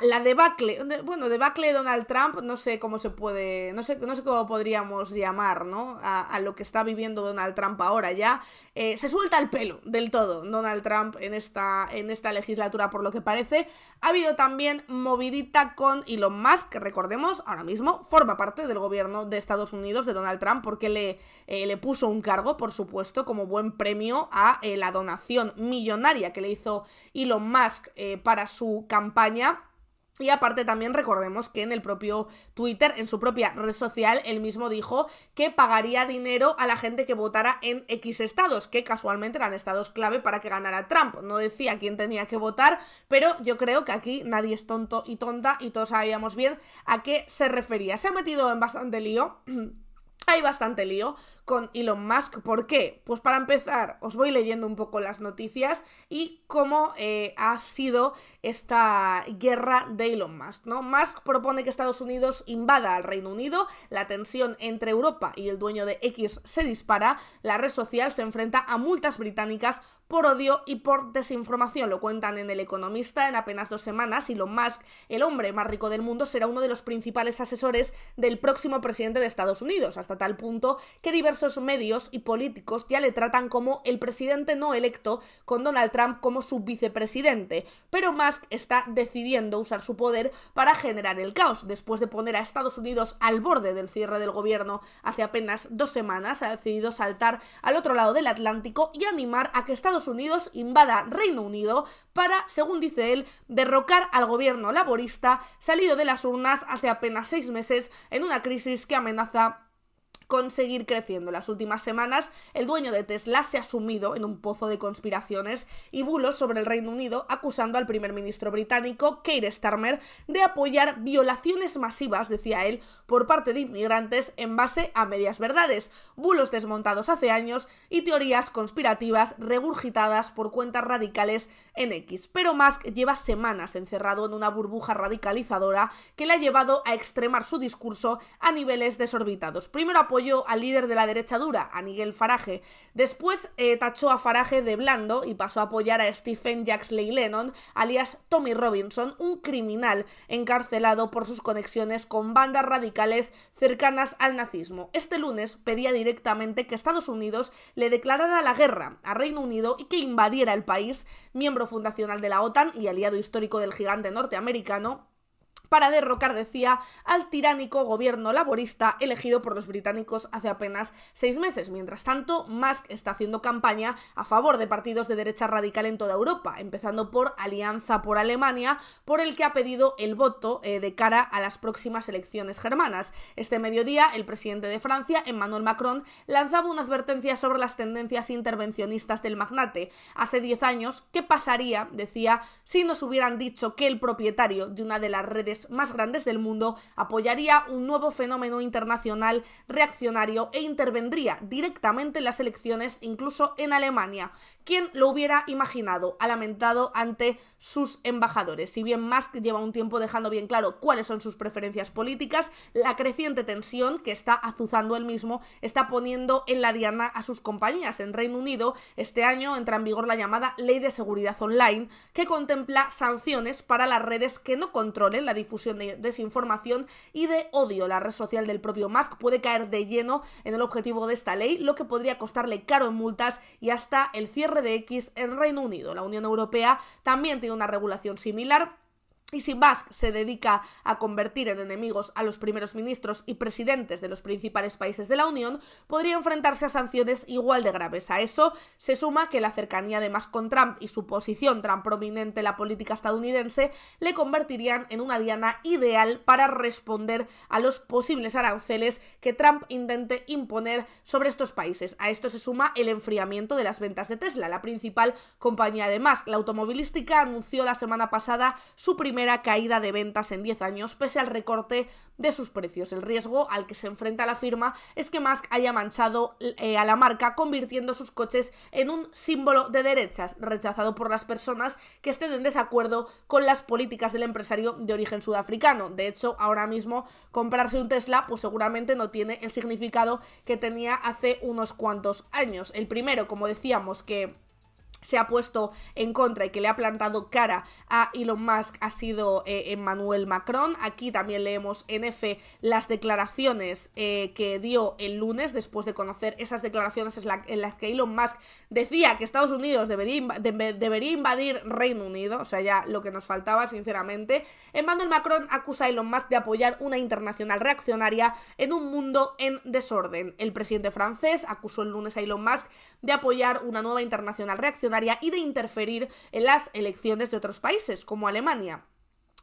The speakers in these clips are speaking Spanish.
la debacle, debacle de Donald Trump, no sé cómo se puede, no sé cómo podríamos llamar, ¿no? A lo que está viviendo Donald Trump ahora ya. Se suelta el pelo del todo Donald Trump en esta legislatura, por lo que parece. Ha habido también movidita con Elon Musk, que recordemos, ahora mismo forma parte del gobierno de Estados Unidos, de Donald Trump, porque le puso un cargo, por supuesto, como buen premio a la donación millonaria que le hizo Elon Musk para su campaña. Y aparte también recordemos que en el propio Twitter, en su propia red social, él mismo dijo que pagaría dinero a la gente que votara en X estados, que casualmente eran estados clave para que ganara Trump. No decía quién tenía que votar, pero yo creo que aquí nadie es tonto y tonta y todos sabíamos bien a qué se refería. Se ha metido en bastante lío. Hay bastante lío con Elon Musk. ¿Por qué? Pues para empezar, os voy leyendo un poco las noticias y cómo ha sido esta guerra de Elon Musk, ¿no? Musk propone que Estados Unidos invada al Reino Unido, la tensión entre Europa y el dueño de X se dispara, la red social se enfrenta a multas británicas por odio y por desinformación. Lo cuentan en El Economista. En apenas 2 semanas, Elon Musk, el hombre más rico del mundo, será uno de los principales asesores del próximo presidente de Estados Unidos, hasta tal punto que diversos medios y políticos ya le tratan como el presidente no electo, con Donald Trump como su vicepresidente. Pero Musk está decidiendo usar su poder para generar el caos. Después de poner a Estados Unidos al borde del cierre del gobierno hace apenas 2 semanas, ha decidido saltar al otro lado del Atlántico y animar a que Estados Unidos invada Reino Unido para, según dice él, derrocar al gobierno laborista salido de las urnas hace apenas 6 meses en una crisis que amenaza con seguir creciendo. En las últimas semanas, el dueño de Tesla se ha sumido en un pozo de conspiraciones y bulos sobre el Reino Unido, acusando al primer ministro británico, Keir Starmer, de apoyar violaciones masivas, decía él, por parte de inmigrantes en base a medias verdades, bulos desmontados hace años y teorías conspirativas regurgitadas por cuentas radicales en X. Pero Musk lleva semanas encerrado en una burbuja radicalizadora que le ha llevado a extremar su discurso a niveles desorbitados. Primero apoyó al líder de la derecha dura, a Nigel Farage. Después tachó a Farage de blando y pasó a apoyar a Stephen Jackson Lennon, alias Tommy Robinson, un criminal encarcelado por sus conexiones con bandas radicales cercanas al nazismo. Este lunes pedía directamente que Estados Unidos le declarara la guerra a Reino Unido y que invadiera el país, miembro fundacional de la OTAN y aliado histórico del gigante norteamericano, para derrocar, decía, al tiránico gobierno laborista elegido por los británicos hace apenas 6 meses. Mientras tanto, Musk está haciendo campaña a favor de partidos de derecha radical en toda Europa, empezando por Alianza por Alemania, por el que ha pedido el voto de cara a las próximas elecciones germanas. Este mediodía, el presidente de Francia, Emmanuel Macron, lanzaba una advertencia sobre las tendencias intervencionistas del magnate. Hace 10 años, ¿qué pasaría, decía, si nos hubieran dicho que el propietario de una de las redes más grandes del mundo apoyaría un nuevo fenómeno internacional reaccionario e intervendría directamente en las elecciones, incluso en Alemania? ¿Quién lo hubiera imaginado?, ha lamentado ante sus embajadores. Si bien Musk lleva un tiempo dejando bien claro cuáles son sus preferencias políticas, la creciente tensión que está azuzando él mismo está poniendo en la diana a sus compañías. En Reino Unido, este año entra en vigor la llamada Ley de Seguridad Online, que contempla sanciones para las redes que no controlen la difusión de desinformación y de odio. La red social del propio Musk puede caer de lleno en el objetivo de esta ley, lo que podría costarle caro en multas y hasta el cierre de X en Reino Unido. La Unión Europea también tiene una regulación similar. Y si Musk se dedica a convertir en enemigos a los primeros ministros y presidentes de los principales países de la Unión, podría enfrentarse a sanciones igual de graves. A eso se suma que la cercanía de Musk con Trump y su posición tan prominente en la política estadounidense le convertirían en una diana ideal para responder a los posibles aranceles que Trump intente imponer sobre estos países. A esto se suma el enfriamiento de las ventas de Tesla, la principal compañía de Musk. La automovilística anunció la semana pasada su primera caída de ventas en 10 años, pese al recorte de sus precios. El riesgo al que se enfrenta la firma es que Musk haya manchado a la marca, convirtiendo sus coches en un símbolo de derechas, rechazado por las personas que estén en desacuerdo con las políticas del empresario de origen sudafricano. De hecho, ahora mismo comprarse un Tesla pues seguramente no tiene el significado que tenía hace unos cuantos años. El primero, como decíamos, que se ha puesto en contra y que le ha plantado cara a Elon Musk ha sido Emmanuel Macron. Aquí también leemos en F las declaraciones que dio el lunes, después de conocer esas declaraciones en las que Elon Musk decía que Estados Unidos debería invadir Reino Unido, o sea, ya lo que nos faltaba, sinceramente. Emmanuel Macron acusa a Elon Musk de apoyar una internacional reaccionaria en un mundo en desorden. El presidente francés acusó el lunes a Elon Musk de apoyar una nueva internacional reaccionaria y de interferir en las elecciones de otros países, como Alemania.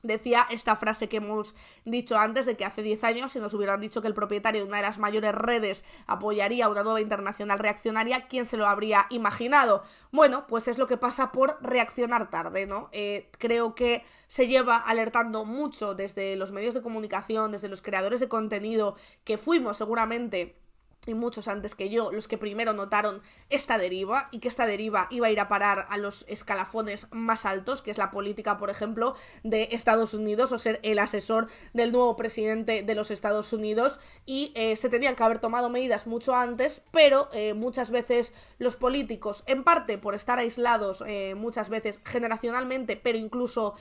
Decía esta frase que hemos dicho antes, de que hace 10 años, si nos hubieran dicho que el propietario de una de las mayores redes apoyaría una nueva internacional reaccionaria, ¿quién se lo habría imaginado? Bueno, pues es lo que pasa por reaccionar tarde, ¿no? Creo que se lleva alertando mucho desde los medios de comunicación, desde los creadores de contenido, que fuimos seguramente, y muchos antes que yo, los que primero notaron esta deriva, y que esta deriva iba a ir a parar a los escalafones más altos, que es la política, por ejemplo, de Estados Unidos, o ser el asesor del nuevo presidente de los Estados Unidos, y se tenían que haber tomado medidas mucho antes, pero muchas veces los políticos, en parte por estar aislados, muchas veces generacionalmente, pero incluso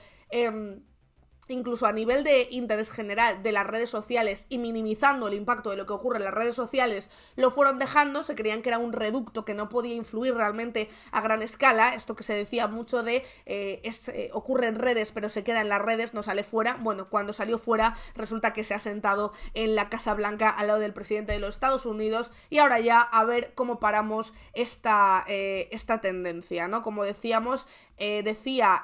a nivel de interés general de las redes sociales y minimizando el impacto de lo que ocurre en las redes sociales, lo fueron dejando. Se creían que era un reducto que no podía influir realmente a gran escala, esto que se decía mucho de ocurre en redes pero se queda en las redes, no sale fuera. Bueno, cuando salió fuera resulta que se ha sentado en la Casa Blanca al lado del presidente de los Estados Unidos, y ahora ya a ver cómo paramos esta tendencia, ¿no? Como decíamos, decía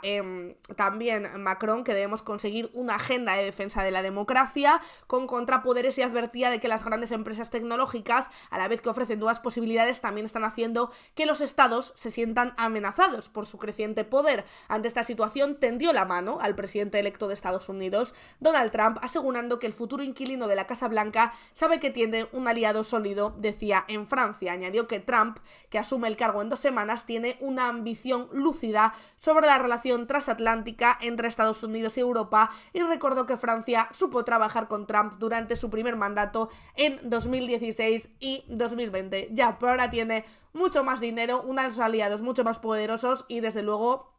también Macron que debemos conseguir una agenda de defensa de la democracia con contrapoderes, y advertía de que las grandes empresas tecnológicas, a la vez que ofrecen nuevas posibilidades, también están haciendo que los estados se sientan amenazados por su creciente poder. Ante esta situación tendió la mano al presidente electo de Estados Unidos, Donald Trump, asegurando que el futuro inquilino de la Casa Blanca sabe que tiene un aliado sólido, decía, en Francia. Añadió que Trump, que asume el cargo en 2 semanas, tiene una ambición lúcida sobre la relación transatlántica entre Estados Unidos y Europa, y recordó que Francia supo trabajar con Trump durante su primer mandato en 2016 y 2020. Ya, pero ahora tiene mucho más dinero, unos aliados mucho más poderosos y desde luego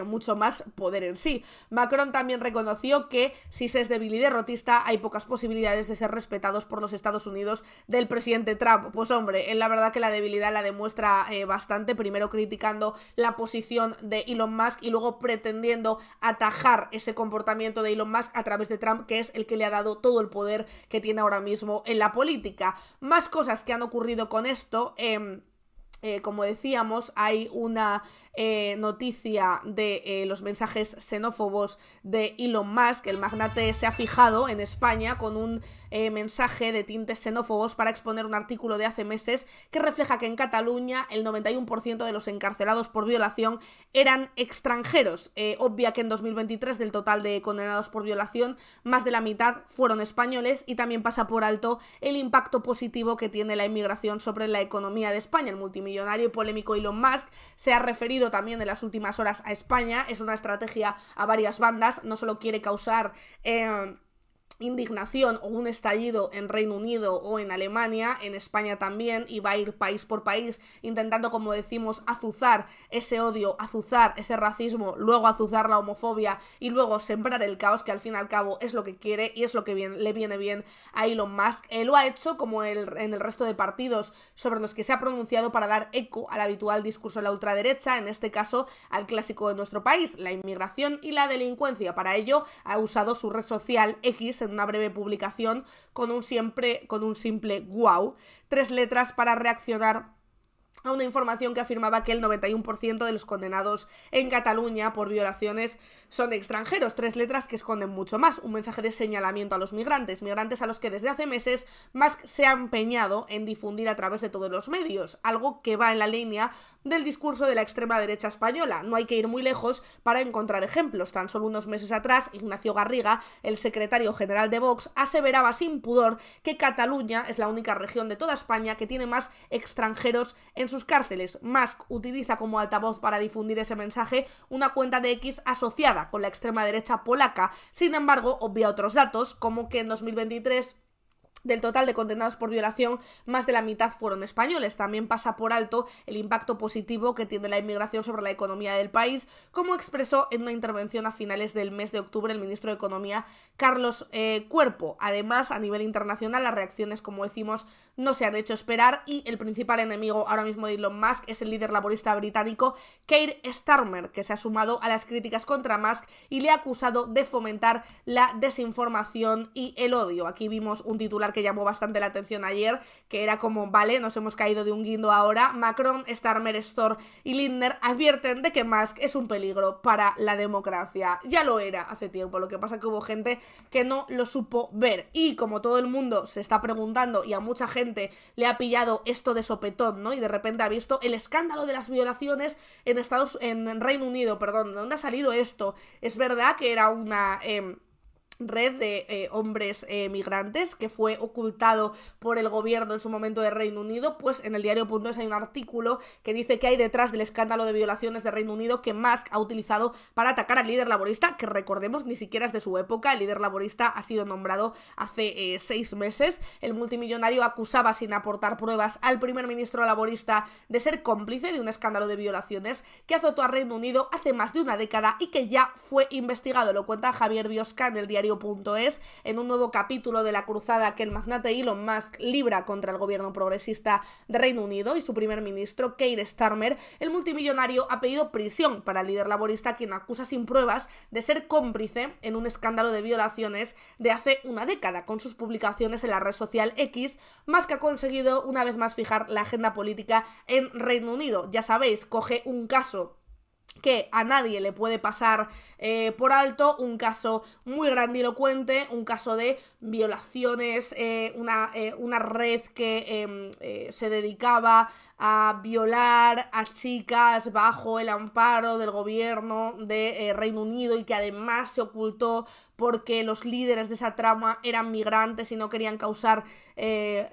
mucho más poder en sí. Macron también reconoció que si se es débil y derrotista, hay pocas posibilidades de ser respetados por los Estados Unidos del presidente Trump. Pues hombre, él la verdad que la debilidad la demuestra bastante, primero criticando la posición de Elon Musk y luego pretendiendo atajar ese comportamiento de Elon Musk a través de Trump, que es el que le ha dado todo el poder que tiene ahora mismo en la política. Más cosas que han ocurrido con esto. Como decíamos, hay una noticia de los mensajes xenófobos de Elon Musk. El magnate se ha fijado en España con un mensaje de tintes xenófobos para exponer un artículo de hace meses que refleja que en Cataluña el 91% de los encarcelados por violación eran extranjeros. Obvia que en 2023 del total de condenados por violación, más de la mitad fueron españoles, y también pasa por alto el impacto positivo que tiene la inmigración sobre la economía de España. El multimillonario y polémico Elon Musk se ha referido también en las últimas horas a España. Es una estrategia a varias bandas, no solo quiere causar indignación o un estallido en Reino Unido o en Alemania, en España también, y va a ir país por país intentando, como decimos, azuzar ese odio, azuzar ese racismo, luego azuzar la homofobia y luego sembrar el caos, que al fin y al cabo es lo que quiere y es lo que le viene bien a Elon Musk. Lo ha hecho como en el resto de partidos sobre los que se ha pronunciado para dar eco al habitual discurso de la ultraderecha, en este caso al clásico de nuestro país, la inmigración y la delincuencia. Para ello ha usado su red social X en una breve publicación con un simple wow, 3 letras para reaccionar a una información que afirmaba que el 91% de los condenados en Cataluña por violaciones son extranjeros. 3 letras que esconden mucho más. Un mensaje de señalamiento a los migrantes a los que desde hace meses Musk se ha empeñado en difundir a través de todos los medios, algo que va en la línea del discurso de la extrema derecha española. No hay que ir muy lejos para encontrar ejemplos. Tan solo unos meses atrás, Ignacio Garriga, el secretario general de Vox, aseveraba sin pudor que Cataluña es la única región de toda España que tiene más extranjeros en sus cárceles. Musk utiliza como altavoz para difundir ese mensaje una cuenta de X asociada con la extrema derecha polaca. Sin embargo, obvia otros datos, como que en 2023 Del total de condenados por violación, más de la mitad fueron españoles. También pasa por alto el impacto positivo que tiene la inmigración sobre la economía del país, como expresó en una intervención a finales del mes de octubre el ministro de Economía, Carlos Cuerpo. Además, a nivel internacional, las reacciones, como decimos, no se han hecho esperar y el principal enemigo ahora mismo de Elon Musk es el líder laborista británico Keir Starmer, que se ha sumado a las críticas contra Musk y le ha acusado de fomentar la desinformación y el odio. Aquí vimos un titular que llamó bastante la atención ayer, que era como, vale, nos hemos caído de un guindo ahora. Macron, Starmer, Storr y Lindner advierten de que Musk es un peligro para la democracia. Ya lo era hace tiempo, lo que pasa que hubo gente que no lo supo ver. Y como todo el mundo se está preguntando y a mucha gente le ha pillado esto de sopetón, ¿no? Y de repente ha visto el escándalo de las violaciones en Reino Unido, perdón, ¿de dónde ha salido esto? Es verdad que era una red de hombres migrantes que fue ocultado por el gobierno en su momento de Reino Unido. Pues en el diario.es hay un artículo que dice que hay detrás del escándalo de violaciones de Reino Unido que Musk ha utilizado para atacar al líder laborista, que recordemos ni siquiera es de su época. El líder laborista ha sido nombrado hace 6 meses. El multimillonario acusaba sin aportar pruebas al primer ministro laborista de ser cómplice de un escándalo de violaciones que azotó a Reino Unido hace más de una década y que ya fue investigado. Lo cuenta Javier Biosca en el diario.es en un nuevo capítulo de la cruzada que el magnate Elon Musk libra contra el gobierno progresista de Reino Unido y su primer ministro Keir Starmer. El multimillonario ha pedido prisión para el líder laborista, quien acusa sin pruebas de ser cómplice en un escándalo de violaciones de hace una década. Con sus publicaciones en la red social X, Musk ha conseguido una vez más fijar la agenda política en Reino Unido. Ya sabéis, coge un caso que a nadie le puede pasar por alto, un caso muy grandilocuente, un caso de violaciones, una red que se dedicaba a violar a chicas bajo el amparo del gobierno de Reino Unido y que además se ocultó porque los líderes de esa trama eran migrantes y no querían causar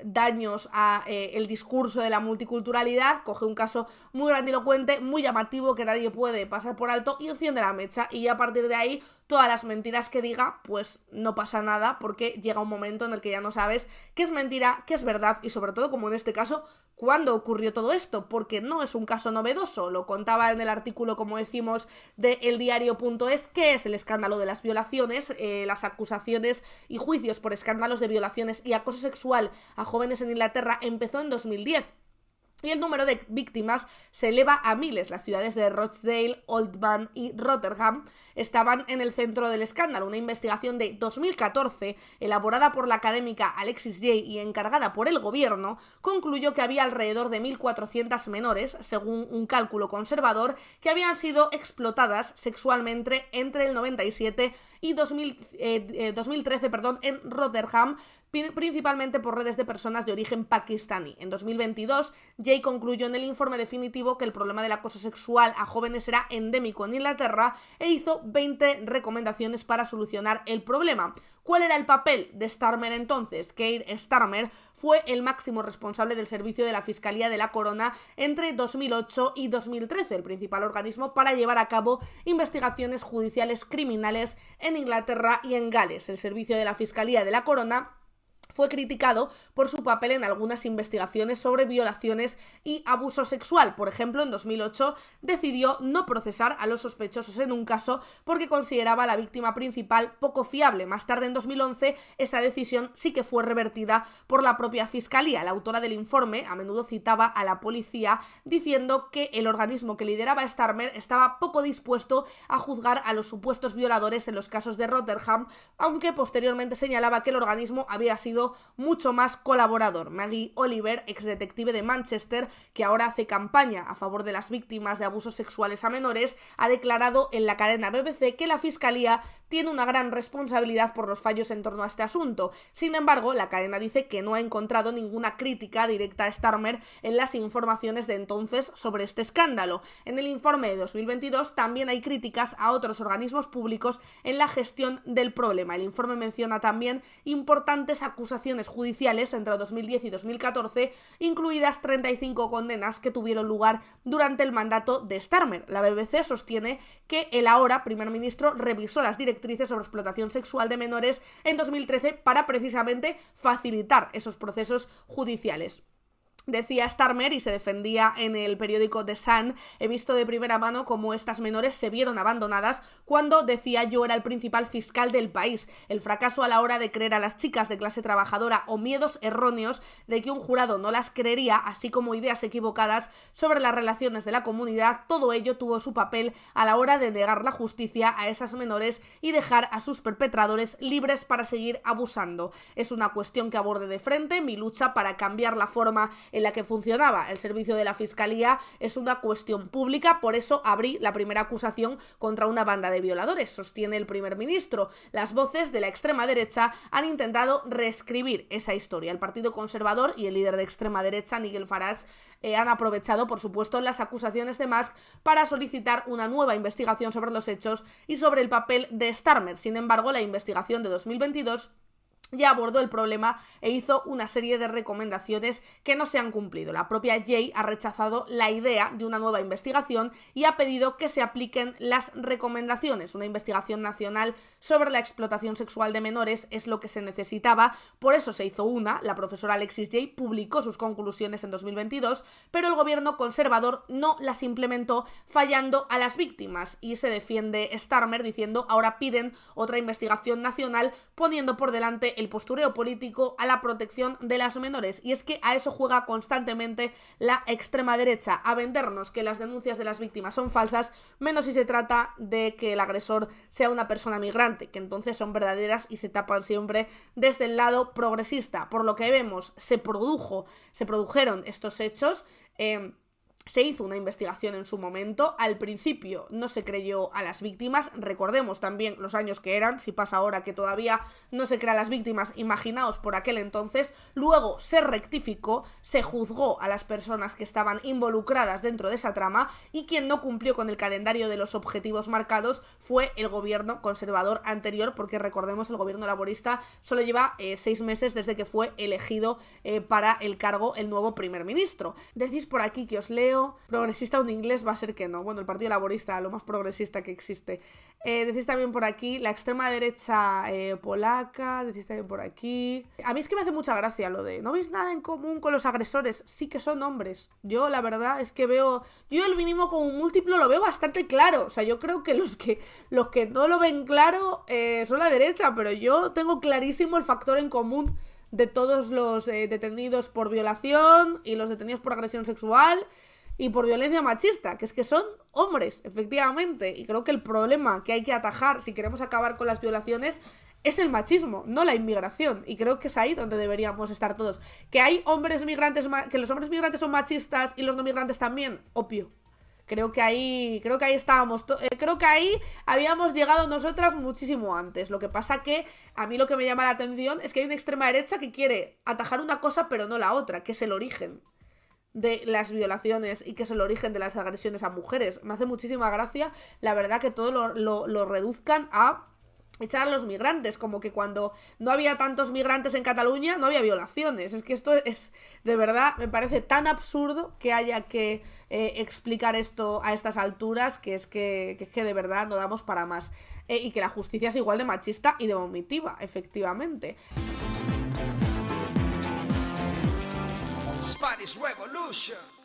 daños a el discurso de la multiculturalidad. Coge un caso muy grandilocuente, muy llamativo, que nadie puede pasar por alto y enciende la mecha, y a partir de ahí todas las mentiras que diga, pues no pasa nada, porque llega un momento en el que ya no sabes qué es mentira, qué es verdad y sobre todo, como en este caso, cuándo ocurrió todo esto, porque no es un caso novedoso. Lo contaba en el artículo, como decimos, de eldiario.es, que es el escándalo de las violaciones, las acusaciones y juicios por escándalos de violaciones y acoso sexual a jóvenes en Inglaterra empezó en 2010. Y el número de víctimas se eleva a miles. Las ciudades de Rochdale, Oldham y Rotherham estaban en el centro del escándalo. Una investigación de 2014, elaborada por la académica Alexis Jay y encargada por el gobierno, concluyó que había alrededor de 1.400 menores, según un cálculo conservador, que habían sido explotadas sexualmente entre el 97 y 2013 en Rotherham, principalmente por redes de personas de origen pakistaní. En 2022, Jay concluyó en el informe definitivo que el problema del acoso sexual a jóvenes era endémico en Inglaterra e hizo 20 recomendaciones para solucionar el problema. ¿Cuál era el papel de Starmer entonces? Keir Starmer fue el máximo responsable del servicio de la Fiscalía de la Corona entre 2008 y 2013, el principal organismo para llevar a cabo investigaciones judiciales criminales en Inglaterra y en Gales. El servicio de la Fiscalía de la Corona fue criticado por su papel en algunas investigaciones sobre violaciones y abuso sexual. Por ejemplo, en 2008 decidió no procesar a los sospechosos en un caso porque consideraba a la víctima principal poco fiable. Más tarde, en 2011, esa decisión sí que fue revertida por la propia Fiscalía. La autora del informe a menudo citaba a la policía diciendo que el organismo que lideraba Starmer estaba poco dispuesto a juzgar a los supuestos violadores en los casos de Rotherham, aunque posteriormente señalaba que el organismo había sido mucho más colaborador. Maggie Oliver, exdetective de Manchester, que ahora hace campaña a favor de las víctimas de abusos sexuales a menores, ha declarado en la cadena BBC que la Fiscalía tiene una gran responsabilidad por los fallos en torno a este asunto. Sin embargo, la cadena dice que no ha encontrado ninguna crítica directa a Starmer en las informaciones de entonces sobre este escándalo. En el informe de 2022 también hay críticas a otros organismos públicos en la gestión del problema. El informe menciona también importantes acusaciones acusaciones judiciales entre 2010 y 2014, incluidas 35 condenas que tuvieron lugar durante el mandato de Starmer. La BBC sostiene que el ahora primer ministro revisó las directrices sobre explotación sexual de menores en 2013 para precisamente facilitar esos procesos judiciales. Decía Starmer, y se defendía en el periódico The Sun: he visto de primera mano cómo estas menores se vieron abandonadas cuando, decía, yo era el principal fiscal del país. El fracaso a la hora de creer a las chicas de clase trabajadora o miedos erróneos de que un jurado no las creería, así como ideas equivocadas sobre las relaciones de la comunidad, todo ello tuvo su papel a la hora de negar la justicia a esas menores y dejar a sus perpetradores libres para seguir abusando. Es una cuestión que aborde de frente. Mi lucha para cambiar la forma en la que funcionaba el servicio de la Fiscalía es una cuestión pública, por eso abrí la primera acusación contra una banda de violadores, sostiene el primer ministro. Las voces de la extrema derecha han intentado reescribir esa historia. El Partido Conservador y el líder de extrema derecha, Nigel Farage, han aprovechado, por supuesto, las acusaciones de Musk para solicitar una nueva investigación sobre los hechos y sobre el papel de Starmer. Sin embargo, la investigación de 2022 ya abordó el problema e hizo una serie de recomendaciones que no se han cumplido. La propia Jay ha rechazado la idea de una nueva investigación y ha pedido que se apliquen las recomendaciones. Una investigación nacional sobre la explotación sexual de menores es lo que se necesitaba, por eso se hizo una. La profesora Alexis Jay publicó sus conclusiones en 2022, pero el gobierno conservador no las implementó, fallando a las víctimas, y se defiende Starmer diciendo: ahora piden otra investigación nacional, poniendo por delante el postureo político a la protección de las menores. Y es que a eso juega constantemente la extrema derecha, a vendernos que las denuncias de las víctimas son falsas, menos si se trata de que el agresor sea una persona migrante, que entonces son verdaderas y se tapan siempre desde el lado progresista. Por lo que vemos, se produjeron estos hechos. Se hizo una investigación en su momento. Al principio no se creyó a las víctimas. Recordemos también los años que eran. Si pasa ahora que todavía no se cree a las víctimas, imaginaos por aquel entonces. Luego se rectificó, se juzgó a las personas que estaban involucradas dentro de esa trama, y quien no cumplió con el calendario de los objetivos marcados fue el gobierno conservador anterior, porque recordemos, el gobierno laborista solo lleva 6 meses desde que fue elegido para el cargo el nuevo primer ministro. Decís por aquí que os leo: progresista un inglés, va a ser que no. Bueno, el Partido Laborista, lo más progresista que existe. Decís también por aquí la extrema derecha polaca. Decís también por aquí. A mí es que me hace mucha gracia lo de: ¿no veis nada en común con los agresores? Sí que son hombres. Yo la verdad es que veo... Yo el mínimo como un múltiplo lo veo bastante claro. O sea, yo creo que los que no lo ven claro son la derecha, pero yo tengo clarísimo el factor en común de todos los detenidos por violación y los detenidos por agresión sexual y por violencia machista, que es que son hombres, efectivamente. Y creo que el problema que hay que atajar si queremos acabar con las violaciones es el machismo, no la inmigración. Y creo que es ahí donde deberíamos estar todos. Que hay hombres migrantes, que los hombres migrantes son machistas y los no migrantes también, obvio. Creo que ahí estábamos, creo que ahí habíamos llegado nosotras muchísimo antes. Lo que pasa que a mí lo que me llama la atención es que hay una extrema derecha que quiere atajar una cosa pero no la otra, que es el origen de las violaciones y que es el origen de las agresiones a mujeres. Me hace muchísima gracia, la verdad, que todo lo reduzcan a echar a los migrantes, como que cuando no había tantos migrantes en Cataluña no había violaciones. Es que esto es, de verdad, me parece tan absurdo que haya que explicar esto a estas alturas, que es que de verdad no damos para más. Y que la justicia es igual de machista y de vomitiva, efectivamente. Spanish Revolution.